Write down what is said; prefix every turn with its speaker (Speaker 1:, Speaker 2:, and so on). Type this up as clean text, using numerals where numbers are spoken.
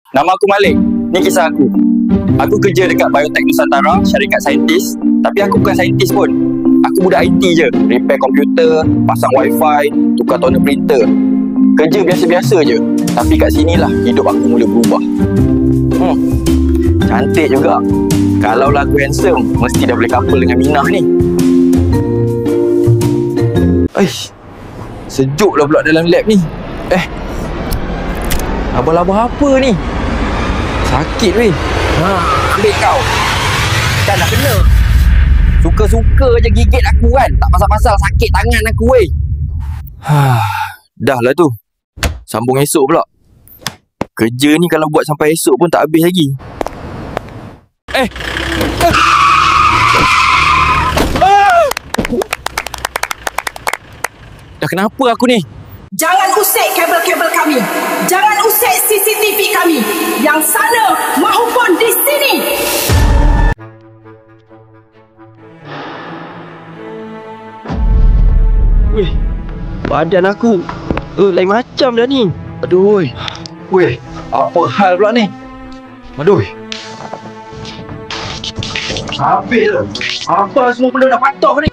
Speaker 1: Nama aku Malik. Ni kisah aku. Aku kerja dekat Biotech Nusantara, syarikat saintis. Tapi aku bukan saintis pun. Aku budak IT je. Repair komputer, pasang wifi, tukar toner printer. Kerja biasa-biasa je. Tapi kat sinilah hidup aku mula berubah. Cantik juga. Kalaulah aku handsome, mesti dah boleh couple dengan Minah ni. Aish, sejuk lah pula dalam lab ni. Abang-abang apa ni? Sakit weh. Ambil kau. Kan dah kena. Suka-suka je gigit aku kan. Tak pasal-pasal sakit tangan aku weh. Dah lah tu. Sambung esok pula. Kerja ni kalau buat sampai esok pun tak habis lagi. Dah kenapa aku ni?
Speaker 2: Jangan usik kabel-kabel kami. Jangan usik CCTV kami. Yang sana maupun di sini.
Speaker 3: Weh, badan aku lain macam dah ni.
Speaker 1: Aduh. Weh, apa hal pula ni? Aduh. Habis lah. Apa semua benda dah patah ni?